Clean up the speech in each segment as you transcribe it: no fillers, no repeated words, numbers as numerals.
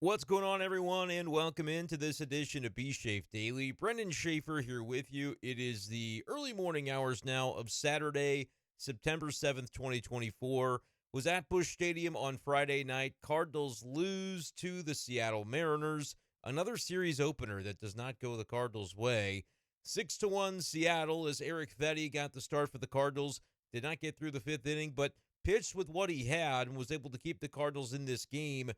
What's going on, everyone, and welcome into this edition of b-schaeff Daily. Brenden Schaeffer here with you. It is the early morning hours now of Saturday, September 7th, 2024. Was at Busch Stadium on Friday night. Cardinals lose to the Seattle Mariners. Another series opener that does not go the Cardinals' way. 6-1 Seattle as Eric Vetty got the start for the Cardinals. Did not get through the fifth inning, but pitched with what he had and was able to keep the Cardinals in this game.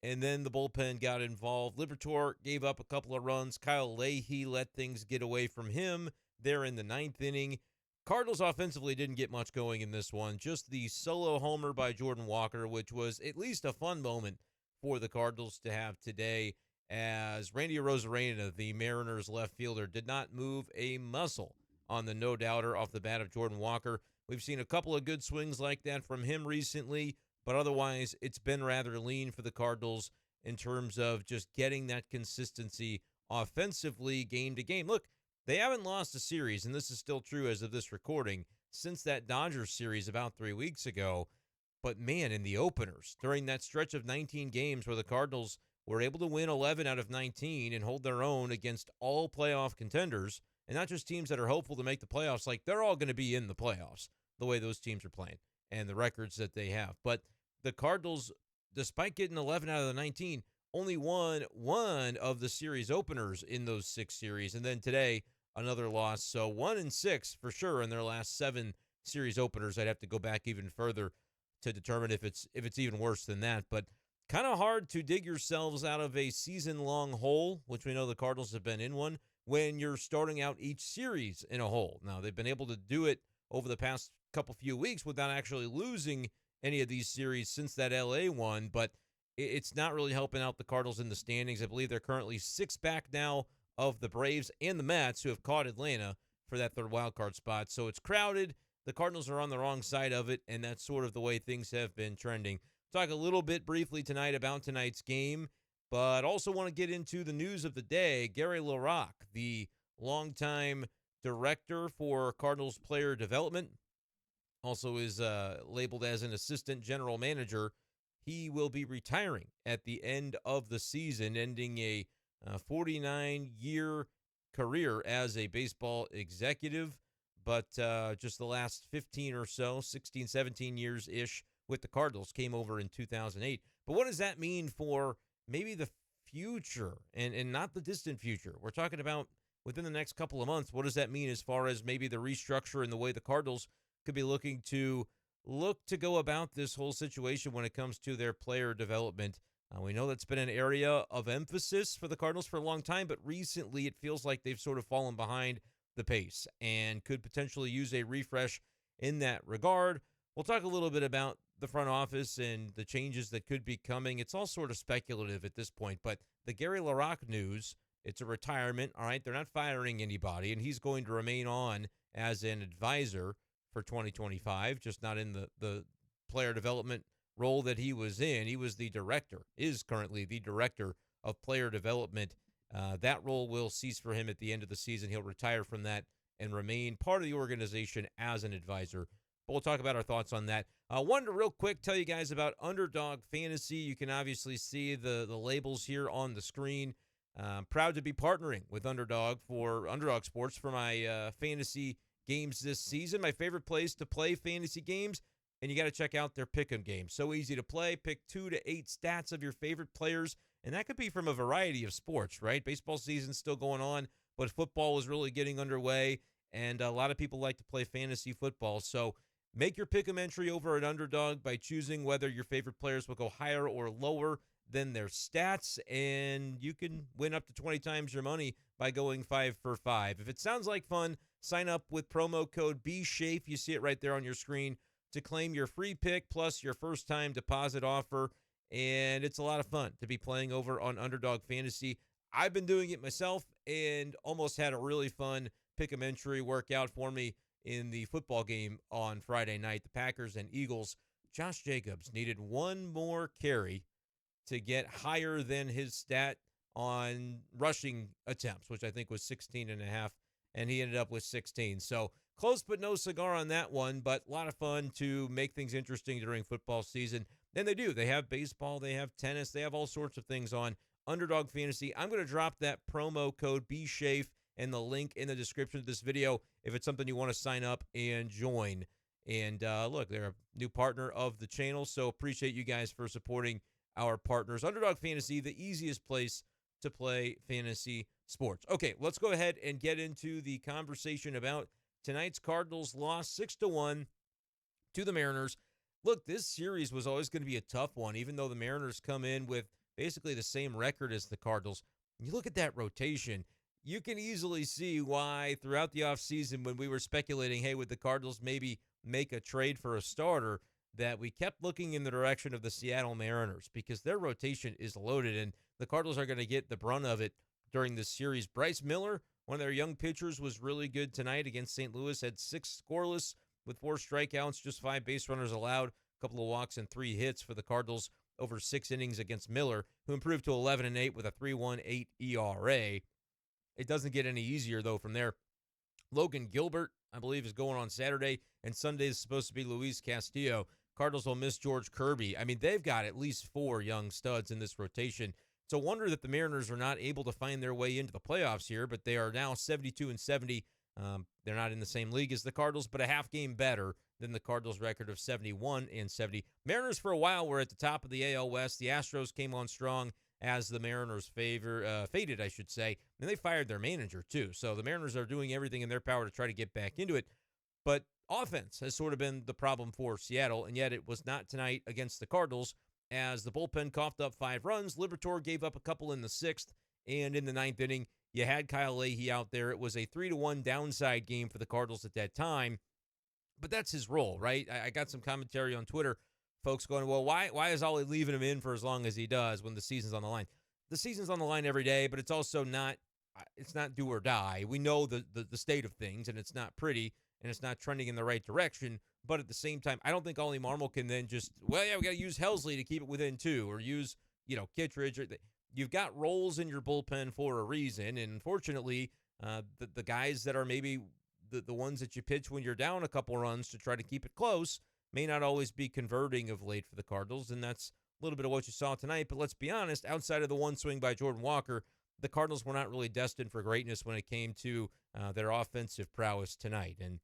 And then the bullpen got involved. Liberatore gave up a couple of runs. Kyle Leahy let things get away from him there in the ninth inning. Cardinals offensively didn't get much going in this one. Just the solo homer by Jordan Walker, which was at least a fun moment for the Cardinals to have today, as Randy Arozarena, the Mariners left fielder, did not move a muscle on the no-doubter off the bat of Jordan Walker. We've seen a couple of good swings like that from him recently, but otherwise, it's been rather lean for the Cardinals in terms of just getting that consistency offensively game to game. Look, they haven't lost a series, and this is still true as of this recording, since that Dodgers series about 3 weeks ago. But man, in the openers, during that stretch of 19 games where the Cardinals were able to win 11 out of 19 and hold their own against all playoff contenders, and not just teams that are hopeful to make the playoffs, like they're all going to be in the playoffs the way those teams are playing and the records that they have. But the Cardinals, despite getting 11 out of the 19, only won one of the series openers in those six series. And then today, another loss. So 1-6 for sure in their last seven series openers. I'd have to go back even further to determine if it's even worse than that. But kind of hard to dig yourselves out of a season-long hole, which we know the Cardinals have been in one, when you're starting out each series in a hole. Now, they've been able to do it over the past few weeks without actually losing any of these series since that LA one, but it's not really helping out the Cardinals in the standings. I believe they're currently six back now of the Braves and the Mets, who have caught Atlanta for that third wild card spot. So it's crowded. The Cardinals are on the wrong side of it, and that's sort of the way things have been trending. Talk a little bit briefly tonight about tonight's game, but also want to get into the news of the day. Gary LaRocque, the longtime director for Cardinals player development, also is labeled as an assistant general manager. He will be retiring at the end of the season, ending a 49-year career as a baseball executive. But just the last 15 or so, 16, 17 years-ish with the Cardinals, came over in 2008. But what does that mean for maybe the future and not the distant future? We're talking about within the next couple of months. What does that mean as far as maybe the restructure and the way the Cardinals could be looking to go about this whole situation when it comes to their player development? We know that's been an area of emphasis for the Cardinals for a long time, but recently it feels like they've sort of fallen behind the pace and could potentially use a refresh in that regard. We'll talk a little bit about the front office and the changes that could be coming. It's all sort of speculative at this point, but the Gary LaRocque news, it's a retirement, all right? They're not firing anybody, and he's going to remain on as an advisor for 2025, just not in the player development role that he was in. He was the director, is currently the director of player development. That role will cease for him at the end of the season. He'll retire from that and remain part of the organization as an advisor. But we'll talk about our thoughts on that. I wanted to real quick tell you guys about Underdog Fantasy. You can obviously see the labels here on the screen. I'm proud to be partnering with Underdog Sports for my fantasy games this season. My favorite place to play fantasy games, and you got to check out their pick'em games. So easy to play. Pick 2 to 8 stats of your favorite players, and that could be from a variety of sports, right? Baseball season's still going on, but football is really getting underway, and a lot of people like to play fantasy football. So make your pick'em entry over at Underdog by choosing whether your favorite players will go higher or lower than their stats, and you can win up to 20 times your money by going 5 for 5. If it sounds like fun, sign up with promo code b-schaeff. You see it right there on your screen to claim your free pick plus your first-time deposit offer, and it's a lot of fun to be playing over on Underdog Fantasy. I've been doing it myself and almost had a really fun pick'em entry work out for me in the football game on Friday night, the Packers and Eagles. Josh Jacobs needed one more carry to get higher than his stat on rushing attempts, which I think was 16 and a half, and he ended up with 16. So close but no cigar on that one, but a lot of fun to make things interesting during football season. And they do. They have baseball, they have tennis, they have all sorts of things on Underdog Fantasy. I'm going to drop that promo code b-schaeff and the link in the description of this video if it's something you want to sign up and join. And look, they're a new partner of the channel, so appreciate you guys for supporting our partners. Underdog Fantasy, the easiest place to play fantasy sports. Okay, let's go ahead and get into the conversation about tonight's Cardinals loss 6-1 to the Mariners. Look, this series was always going to be a tough one, even though the Mariners come in with basically the same record as the Cardinals. You look at that rotation, you can easily see why throughout the offseason when we were speculating, hey, would the Cardinals maybe make a trade for a starter, that we kept looking in the direction of the Seattle Mariners because their rotation is loaded and the Cardinals are going to get the brunt of it during this series. Bryce Miller, one of their young pitchers, was really good tonight against St. Louis, had 6 scoreless with 4 strikeouts, just 5 base runners allowed, a couple of walks and 3 hits for the Cardinals over 6 innings against Miller, who improved to 11-8 with a 3.18 ERA. It doesn't get any easier, though, from there. Logan Gilbert, I believe, is going on Saturday, and Sunday is supposed to be Luis Castillo. Cardinals will miss George Kirby. I mean, they've got at least 4 young studs in this rotation. It's a wonder that the Mariners are not able to find their way into the playoffs here, but they are now 72-70. They're not in the same league as the Cardinals, but a half game better than the Cardinals' record of 71-70. Mariners for a while were at the top of the AL West. The Astros came on strong as the Mariners faded, I should say, and they fired their manager too. So the Mariners are doing everything in their power to try to get back into it. But offense has sort of been the problem for Seattle, and yet it was not tonight against the Cardinals as the bullpen coughed up 5 runs. Liberatore gave up a couple in the 6th, and in the 9th inning, you had Kyle Leahy out there. It was a 3-1 downside game for the Cardinals at that time, but that's his role, right? I got some commentary on Twitter, folks going, well, why is Ollie leaving him in for as long as he does when the season's on the line? The season's on the line every day, but it's also not do or die. We know the state of things, and it's not pretty, and it's not trending in the right direction. But at the same time, I don't think Ollie Marmol can then just, well, yeah, we got to use Helsley to keep it within 2, or use, Kittredge. You've got roles in your bullpen for a reason, and unfortunately, the guys that are maybe the ones that you pitch when you're down a couple runs to try to keep it close may not always be converting of late for the Cardinals, and that's a little bit of what you saw tonight. But let's be honest, outside of the one swing by Jordan Walker, the Cardinals were not really destined for greatness when it came to their offensive prowess tonight. And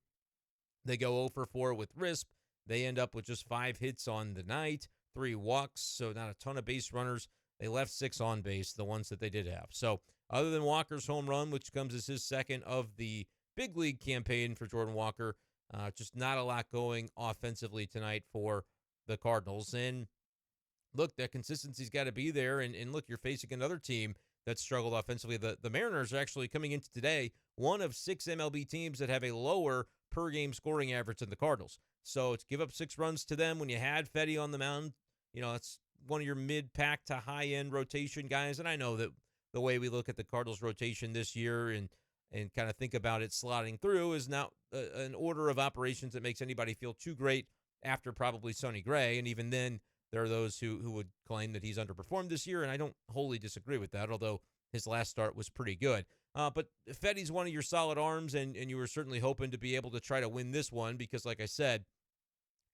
they go 0 for 4 with RISP. They end up with just 5 hits on the night, 3 walks, so not a ton of base runners. They left 6 on base, the ones that they did have. So other than Walker's home run, which comes as his second of the big league campaign for Jordan Walker, just not a lot going offensively tonight for the Cardinals. And look, that consistency's got to be there. And look, you're facing another team that struggled offensively. The Mariners are actually coming into today one of 6 MLB teams that have a lower per-game scoring average than the Cardinals. So to give up 6 runs to them when you had Fedde on the mound, that's one of your mid-pack to high-end rotation guys. And I know that the way we look at the Cardinals rotation this year and kind of think about it slotting through is not an order of operations that makes anybody feel too great after probably Sonny Gray. And even then, there are those who would claim that he's underperformed this year, and I don't wholly disagree with that, although his last start was pretty good. But Fedde's one of your solid arms, and you were certainly hoping to be able to try to win this one because, like I said,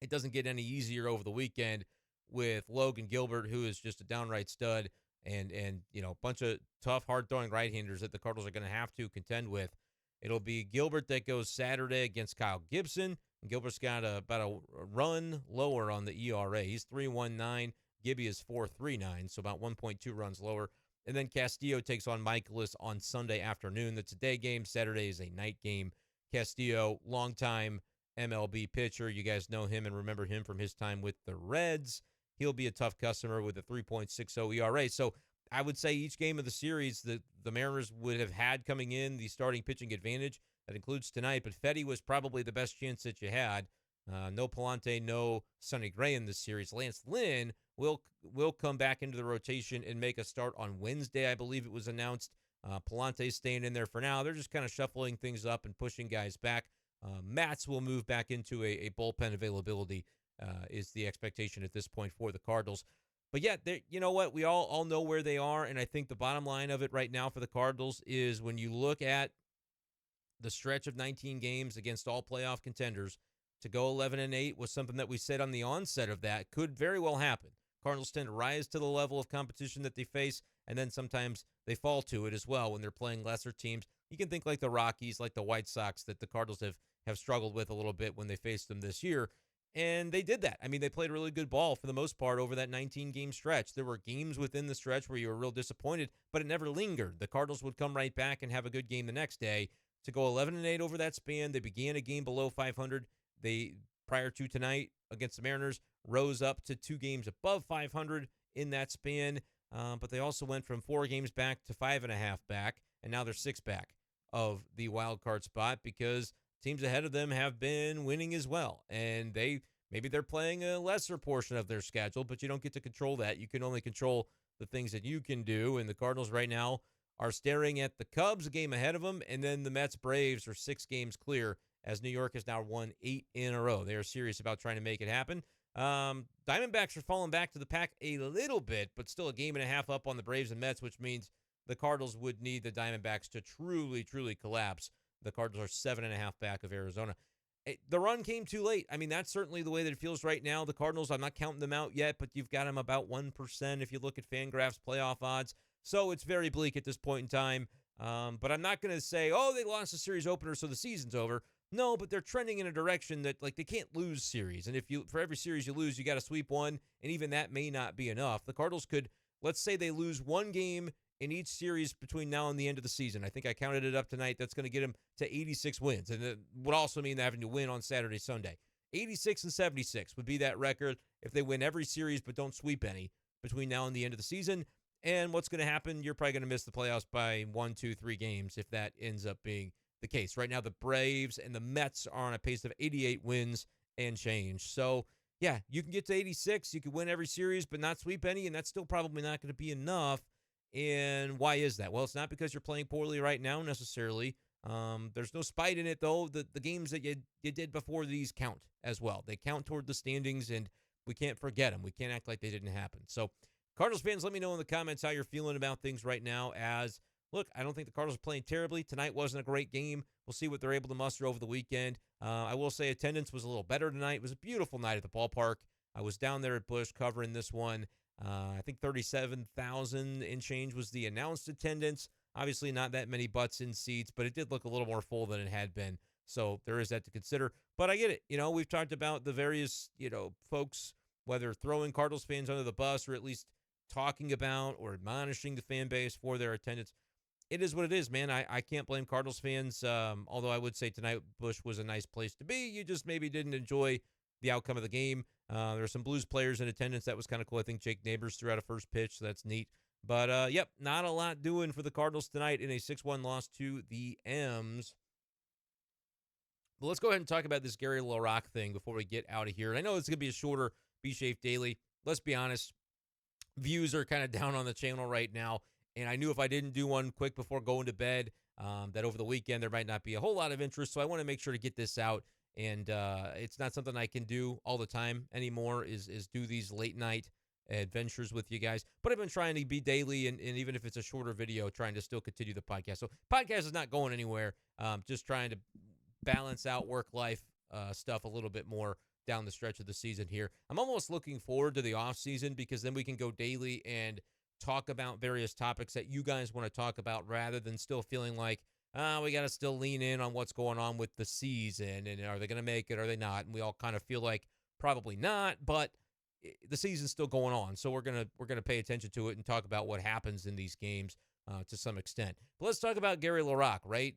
it doesn't get any easier over the weekend with Logan Gilbert, who is just a downright stud, and a bunch of tough, hard-throwing right-handers that the Cardinals are going to have to contend with. It'll be Gilbert that goes Saturday against Kyle Gibson. Gilbert's got about a run lower on the ERA. He's 3.19. Gibby is 4.39, so about 1.2 runs lower. And then Castillo takes on Michaelis on Sunday afternoon. That's a day game. Saturday is a night game. Castillo, longtime MLB pitcher. You guys know him and remember him from his time with the Reds. He'll be a tough customer with a 3.60 ERA. So I would say each game of the series the Mariners would have had coming in the starting pitching advantage. That includes tonight, but Fedde was probably the best chance that you had. No Palante, no Sonny Gray in this series. Lance Lynn will come back into the rotation and make a start on Wednesday, I believe it was announced. Palante's staying in there for now. They're just kind of shuffling things up and pushing guys back. Matz will move back into a bullpen availability is the expectation at this point for the Cardinals. But yeah, you know what? We all know where they are, and I think the bottom line of it right now for the Cardinals is when you look at the stretch of 19 games against all playoff contenders, To go 11-8 was something that we said on the onset of that could very well happen. Cardinals tend to rise to the level of competition that they face, and then sometimes they fall to it as well when they're playing lesser teams. You can think like the Rockies, like the White Sox, that the Cardinals have struggled with a little bit when they faced them this year. And they did that. I mean, they played really good ball for the most part over that 19-game stretch. There were games within the stretch where you were real disappointed, but it never lingered. The Cardinals would come right back and have a good game the next day. To go 11-8 over that span, they began a game below 500. They, prior to tonight against the Mariners, rose up to 2 games above 500 in that span. But they also went from 4 games back to 5.5 back, and now they're 6 back of the wild card spot because teams ahead of them have been winning as well. And maybe they're playing a lesser portion of their schedule, but you don't get to control that. You can only control the things that you can do. And the Cardinals right now are staring at the Cubs, a game ahead of them, and then the Mets Braves are 6 games clear as New York has now won 8 in a row. They are serious about trying to make it happen. Diamondbacks are falling back to the pack a little bit, but still a game and a half up on the Braves and Mets, which means the Cardinals would need the Diamondbacks to truly, truly collapse. The Cardinals are 7.5 back of Arizona. The run came too late. I mean, that's certainly the way that it feels right now. The Cardinals, I'm not counting them out yet, but you've got them about 1% if you look at FanGraphs playoff odds. So it's very bleak at this point in time. But I'm not going to say, oh, they lost the series opener, so the season's over. No, but they're trending in a direction that, like, they can't lose series. And for every series you lose, you got to sweep one, and even that may not be enough. The Cardinals could, let's say they lose one game in each series between now and the end of the season. I think I counted it up tonight. That's going to get them to 86 wins. And it would also mean they're having to win on Saturday, Sunday. 86 and 76 would be that record if they win every series but don't sweep any between now and the end of the season. And what's going to happen? You're probably going to miss the playoffs by 1, 2, 3 games if that ends up being the case. Right now, the Braves and the Mets are on a pace of 88 wins and change. So, yeah, you can get to 86. You can win every series but not sweep any, and that's still probably not going to be enough. And why is that? Well, it's not because you're playing poorly right now necessarily. There's no spite in it, though. The games that you did before these count as well. They count toward the standings, and we can't forget them. We can't act like they didn't happen. So, Cardinals fans, let me know in the comments how you're feeling about things right now. As, look, I don't think the Cardinals are playing terribly. Tonight wasn't a great game. We'll see what they're able to muster over the weekend. I will say attendance was a little better tonight. It was a beautiful night at the ballpark. I was down there at Busch covering this one. I think 37,000 and change was the announced attendance. Obviously not that many butts in seats, but it did look a little more full than it had been. So there is that to consider. But I get it. We've talked about the various, folks, whether throwing Cardinals fans under the bus or at least talking about or admonishing the fan base for their attendance. It is what it is, man. I can't blame Cardinals fans, although I would say tonight Busch was a nice place to be. You just maybe didn't enjoy the outcome of the game. There were some Blues players in attendance. That was kind of cool. I think Jake Neighbors threw out a first pitch, so that's neat. But, yep, not a lot doing for the Cardinals tonight in a 6-1 loss to the M's. But let's go ahead and talk about this Gary LaRocque thing before we get out of here. And I know it's going to be a shorter B-Schaeff Daily. Let's be honest. Views are kind of down on the channel right now. And I knew if I didn't do one quick before going to bed, that over the weekend there might not be a whole lot of interest. So I want to make sure to get this out. And it's not something I can do all the time anymore is do these late night adventures with you guys. But I've been trying to be daily, and even if it's a shorter video, trying to still continue the podcast. So podcast is not going anywhere. Just trying to balance out work-life stuff a little bit more down the stretch of the season here. I'm almost looking forward to the off season because then we can go daily and talk about various topics that you guys want to talk about rather than still feeling like, we got to still lean in on what's going on with the season and are they going to make it? Are they not? And we all kind of feel like probably not, but the season's still going on. So we're going to pay attention to it and talk about what happens in these games to some extent. But let's talk about Gary LaRocque, right?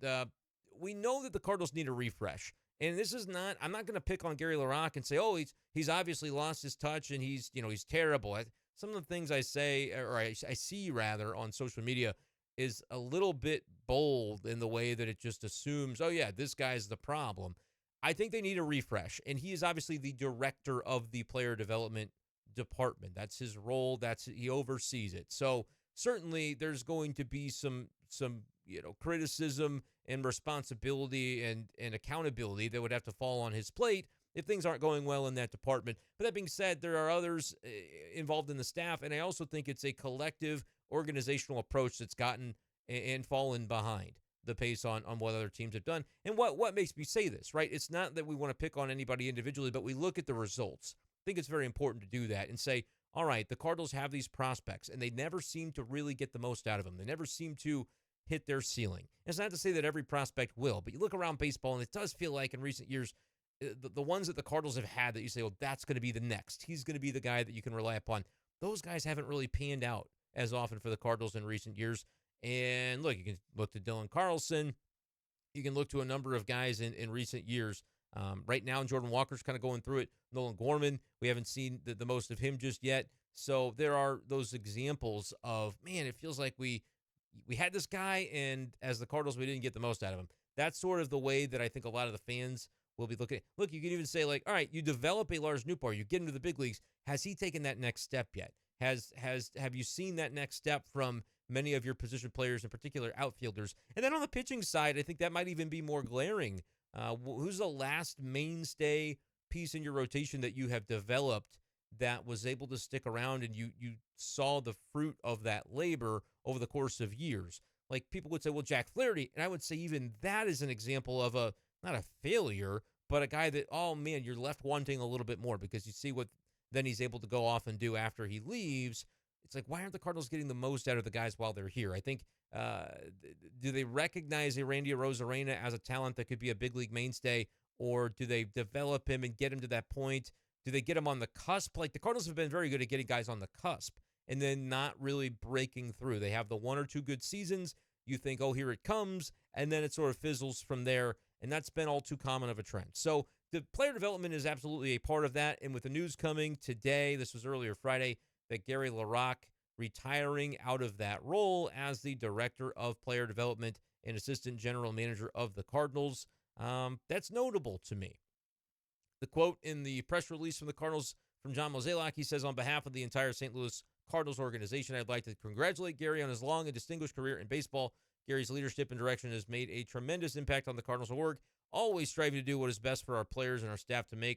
We know that the Cardinals need a refresh. And this is not, I'm not going to pick on Gary LaRocque and say, oh, he's obviously lost his touch and he's terrible. Some of the things I say, or I see rather on social media is a little bit bold in the way that it just assumes, oh yeah, this guy's the problem. I think they need a refresh. And he is obviously the director of the player development department. That's his role. He oversees it. So certainly there's going to be some criticism and responsibility and accountability that would have to fall on his plate if things aren't going well in that department. But that being said, there are others involved in the staff, and I also think it's a collective organizational approach that's gotten and fallen behind. the pace on what other teams have done. And what makes me say this, right? It's not that we want to pick on anybody individually, but we look at the results. I think it's very important to do that and say, all right, the Cardinals have these prospects, and they never seem to really get the most out of them. They never seem to hit their ceiling. And it's not to say that every prospect will, but you look around baseball, and it does feel like in recent years, the ones that the Cardinals have had that you say, oh, that's going to be the next. He's going to be the guy that you can rely upon. Those guys haven't really panned out as often for the Cardinals in recent years. And look, you can look to Dylan Carlson. You can look to a number of guys in recent years. Right now, Jordan Walker's kind of going through it. Nolan Gorman, we haven't seen the most of him just yet. So there are those examples of, man, it feels like we had this guy, and as the Cardinals, we didn't get the most out of him. That's sort of the way that I think a lot of the fans will be looking. Look, you can even say, like, all right, you develop a Lars Nootbaar, you get into the big leagues. Has he taken that next step yet? Have you seen that next step from many of your position players, in particular outfielders? And then on the pitching side, I think that might even be more glaring. Who's the last mainstay piece in your rotation that you have developed that was able to stick around and you saw the fruit of that labor over the course of years? Like, people would say, well, Jack Flaherty, and I would say even that is an example of not a failure, but a guy that, oh man, you're left wanting a little bit more, because you see what then he's able to go off and do after he leaves. It's like, why aren't the Cardinals getting the most out of the guys while they're here? I think, do they recognize a Randy Arozarena as a talent that could be a big league mainstay, or do they develop him and get him to that point? Do they get him on the cusp? Like, the Cardinals have been very good at getting guys on the cusp and then not really breaking through. They have the one or two good seasons. You think, oh, here it comes, and then it sort of fizzles from there, and that's been all too common of a trend. So the player development is absolutely a part of that, and with the news coming today, this was earlier Friday, that Gary LaRocque retiring out of that role as the director of player development and assistant general manager of the Cardinals. That's notable to me. The quote in the press release from the Cardinals from John Mozeliak, he says, on behalf of the entire St. Louis Cardinals organization, I'd like to congratulate Gary on his long and distinguished career in baseball. Gary's leadership and direction has made a tremendous impact on the Cardinals org, always striving to do what is best for our players and our staff to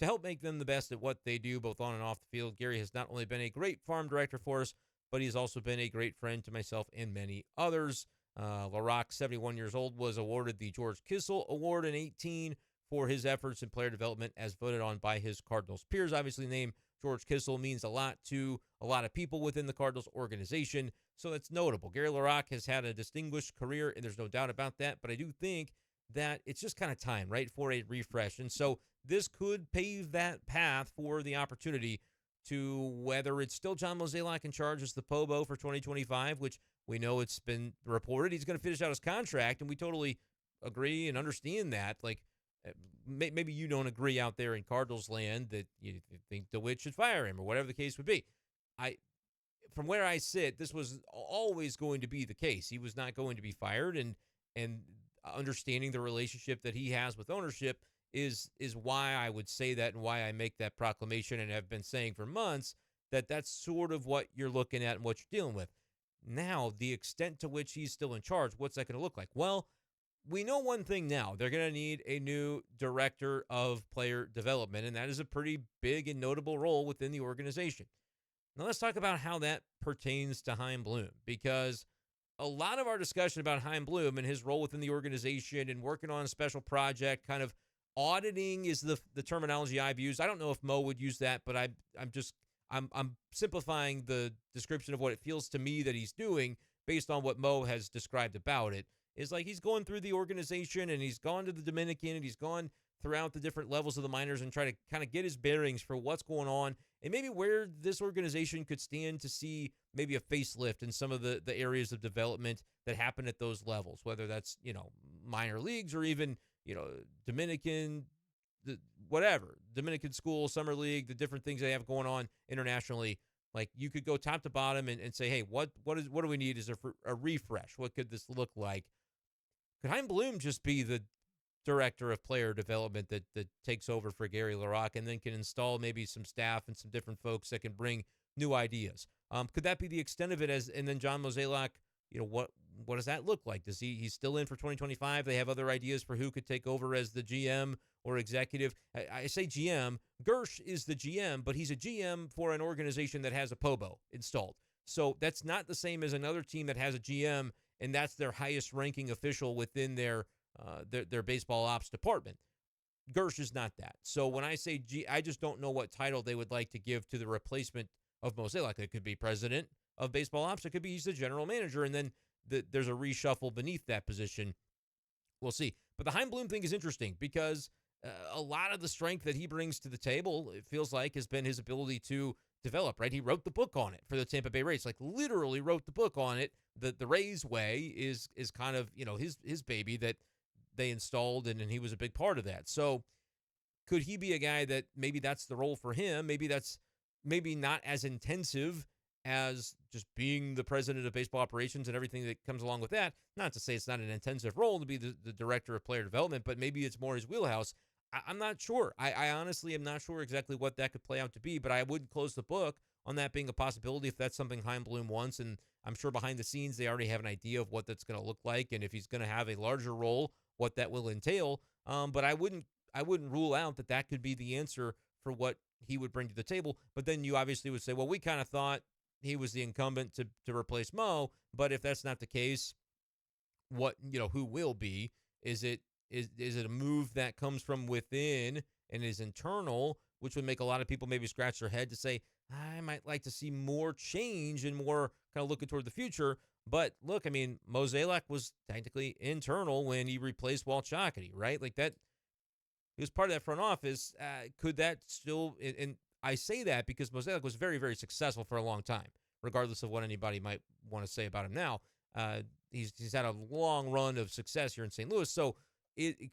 help make them the best at what they do, both on and off the field. Gary has not only been a great farm director for us, but he's also been a great friend to myself and many others. LaRocque, 71 years old, was awarded the George Kissel Award in 2018 for his efforts in player development as voted on by his Cardinals peers. Obviously, the name George Kissel means a lot to a lot of people within the Cardinals organization, so that's notable. Gary LaRocque has had a distinguished career, and there's no doubt about that, but I do think that it's just kind of time, right, for a refresh. And so this could pave that path for the opportunity to, whether it's still John Mozeliak in charge as the POBO for 2025, which we know it's been reported he's going to finish out his contract, and we totally agree and understand that. Like, maybe you don't agree out there in Cardinals land that you think DeWitt should fire him or whatever the case would be. From where I sit, this was always going to be the case. He was not going to be fired, and understanding the relationship that he has with ownership is why I would say that, and why I make that proclamation, and have been saying for months that that's sort of what you're looking at and what you're dealing with. Now, the extent to which he's still in charge, what's that going to look like? Well, we know one thing now. They're going to need a new director of player development, and that is a pretty big and notable role within the organization. Now, let's talk about how that pertains to Chaim Bloom, because a lot of our discussion about Chaim Bloom and his role within the organization and working on a special project, kind of auditing is the terminology I've used. I don't know if Mo would use that, but I'm simplifying the description of what it feels to me that he's doing based on what Mo has described about it. Is like he's going through the organization, and he's gone to the Dominican, and he's gone throughout the different levels of the minors and try to kind of get his bearings for what's going on and maybe where this organization could stand to see maybe a facelift in some of the areas of development that happen at those levels, whether that's, minor leagues or even, Dominican, Dominican school, summer league, the different things they have going on internationally. Like, you could go top to bottom and say, hey, what do we need? Is a refresh? What could this look like? Could Chaim Bloom just be the director of player development that takes over for Gary LaRocque and then can install maybe some staff and some different folks that can bring new ideas? Could that be the extent of it? And then John Mozeliak, what does that look like? Does he's still in for 2025? They have other ideas for who could take over as the GM or executive. I say GM. Gersh is the GM, but he's a GM for an organization that has a POBO installed. So that's not the same as another team that has a GM and that's their highest ranking official within their baseball ops department. Gersh is not that. So when I say I just don't know what title they would like to give to the replacement of Mozeliak. It could be president of baseball ops. It could be he's the general manager, and then there's a reshuffle beneath that position. We'll see. But the Chaim Bloom thing is interesting because a lot of the strength that he brings to the table, it feels like, has been his ability to develop, right? He wrote the book on it for the Tampa Bay Rays, like literally wrote the book on it. The Rays way is kind of, his baby that they installed, and he was a big part of that. So could he be a guy that maybe that's the role for him? Maybe that's not as intensive as just being the president of baseball operations and everything that comes along with that. Not to say it's not an intensive role to be the director of player development, but maybe it's more his wheelhouse. I'm not sure. I honestly am not sure exactly what that could play out to be, but I wouldn't close the book on that being a possibility if that's something Chaim Bloom wants. And I'm sure behind the scenes they already have an idea of what that's going to look like, and if he's going to have a larger role, what that will entail. But I wouldn't rule out that could be the answer for what he would bring to the table. But then you obviously would say, well, we kind of thought he was the incumbent to replace Mo. But if that's not the case, who will be? Is it a move that comes from within and is internal, which would make a lot of people maybe scratch their head to say, I might like to see more change and more kind of looking toward the future. But look, I mean, Mozeliak was technically internal when he replaced Walt Chockety, right? Like that, he was part of that front office. Could that still, and I say that because Mozeliak was very, very successful for a long time, regardless of what anybody might want to say about him now. He's had a long run of success here in St. Louis. So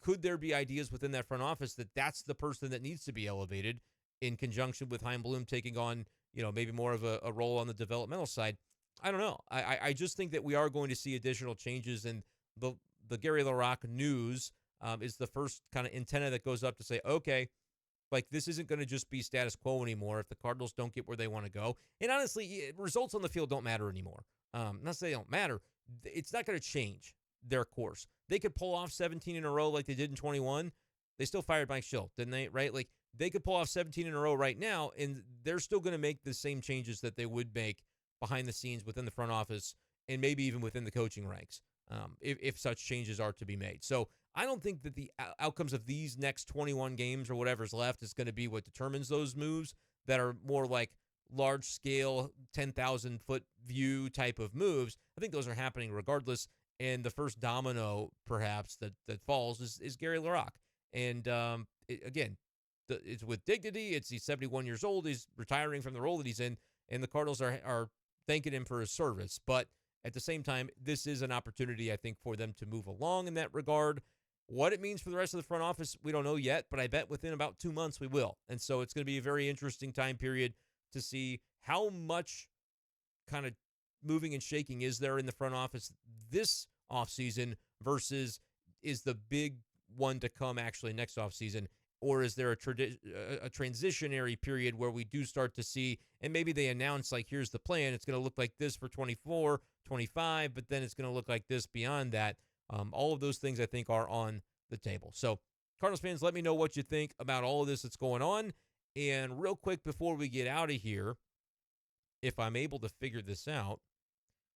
could there be ideas within that front office that's the person that needs to be elevated in conjunction with Chaim Bloom taking on, maybe more of a role on the developmental side? I don't know. I just think that we are going to see additional changes, and the Gary LaRocque news is the first kind of antenna that goes up to say, okay, like this isn't going to just be status quo anymore if the Cardinals don't get where they want to go. And honestly, results on the field don't matter anymore. Not to say they don't matter. It's not going to change their course. They could pull off 17 in a row like they did in 21. They still fired Mike Schill, didn't they? Right? Like they could pull off 17 in a row right now, and they're still going to make the same changes that they would make behind the scenes within the front office and maybe even within the coaching ranks, if such changes are to be made. So I don't think that the outcomes of these next 21 games or whatever's left is going to be what determines those moves that are more like large-scale, 10,000-foot view type of moves. I think those are happening regardless, and the first domino, perhaps, that falls is Gary LaRocque. And, it's with dignity. He's 71 years old. He's retiring from the role that he's in, and the Cardinals are thanking him for his service. But at the same time, this is an opportunity, I think, for them to move along in that regard. What it means for the rest of the front office, we don't know yet, but I bet within about 2 months we will. And so it's going to be a very interesting time period to see how much kind of moving and shaking is there in the front office this offseason versus is the big one to come actually next offseason, or is there a transitionary period where we do start to see, and maybe they announce, like, here's the plan, it's going to look like this for 24, 25, but then it's going to look like this beyond that. All of those things, I think, are on the table. So, Cardinals fans, let me know what you think about all of this that's going on. And real quick before we get out of here, if I'm able to figure this out,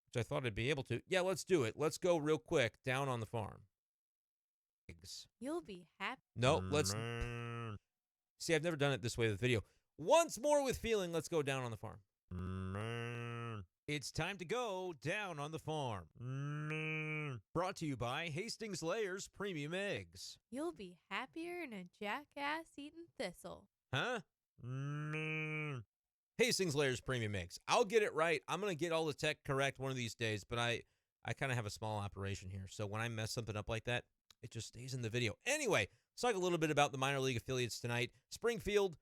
which I thought I'd be able to. Yeah, let's do it. Let's go real quick down on the farm. You'll be happy. No, let's see. I've never done it this way with video. Once more with feeling. Let's go down on the farm. It's time to go down on the farm. Brought to you by Hastings Layers Premium Eggs. You'll be happier than a jackass eating thistle. Huh? Hastings Layers Premium Eggs. I'll get it right. I'm going to get all the tech correct one of these days, but I kind of have a small operation here. So when I mess something up like that, it just stays in the video. Anyway, let's talk a little bit about the minor league affiliates tonight. Springfield,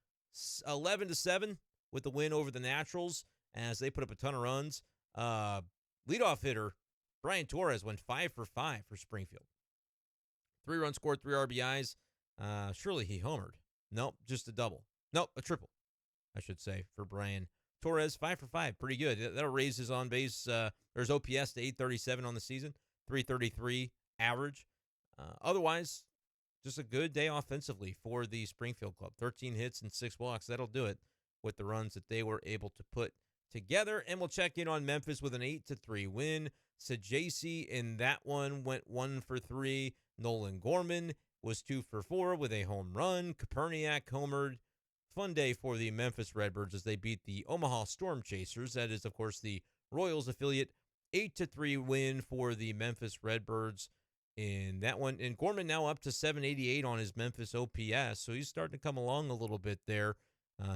11-7 with the win over the Naturals as they put up a ton of runs. Leadoff hitter Brian Torres went 5 for 5 for Springfield. 3 runs scored, 3 RBIs. Surely he homered. Nope, just a double. Nope, a triple, I should say, for Brian Torres. 5 for 5, pretty good. That'll raise his on base, there's OPS to 837 on the season, 333 average. Otherwise, just a good day offensively for the Springfield club. 13 hits and 6 walks. That'll do it with the runs that they were able to put together. And we'll check in on Memphis with an 8-3 win. Sajasi in that one went 1 for 3. Nolan Gorman was 2 for 4 with a home run. Koperniak homered. Fun day for the Memphis Redbirds as they beat the Omaha Storm Chasers. That is, of course, the Royals affiliate. 8-3 win for the Memphis Redbirds in that one. And Gorman now up to 788 on his Memphis OPS, so he's starting to come along a little bit there.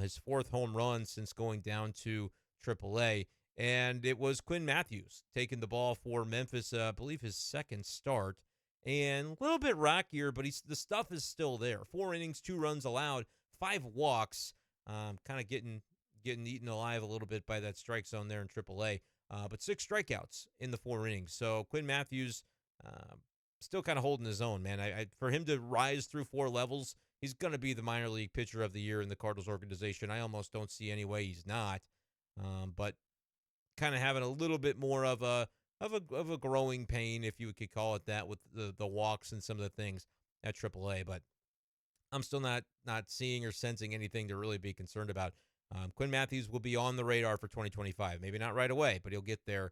His 4th home run since going down to AAA. And it was Quinn Matthews taking the ball for Memphis, I believe his 2nd start. And a little bit rockier, but the stuff is still there. 4 innings, 2 runs allowed, 5 walks, kind of getting eaten alive a little bit by that strike zone there in AAA. But 6 strikeouts in the 4 innings. So Quinn Matthews still kind of holding his own, man. For him to rise through 4 levels, he's going to be the minor league pitcher of the year in the Cardinals organization. I almost don't see any way he's not. But kind of having a little bit more of a growing pain, if you could call it that, with the walks and some of the things at AAA. But I'm still not seeing or sensing anything to really be concerned about. Quinn Matthews will be on the radar for 2025. Maybe not right away, but he'll get there.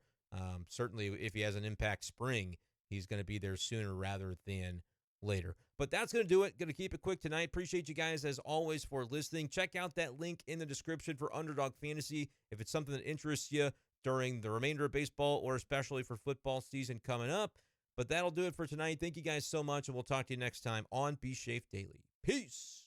Certainly, if he has an impact spring, he's going to be there sooner rather than later. But that's going to do it. Going to keep it quick tonight. Appreciate you guys, as always, for listening. Check out that link in the description for Underdog Fantasy if it's something that interests you during the remainder of baseball or especially for football season coming up. But that'll do it for tonight. Thank you guys so much, and we'll talk to you next time on b-schaeff Daily. Peace.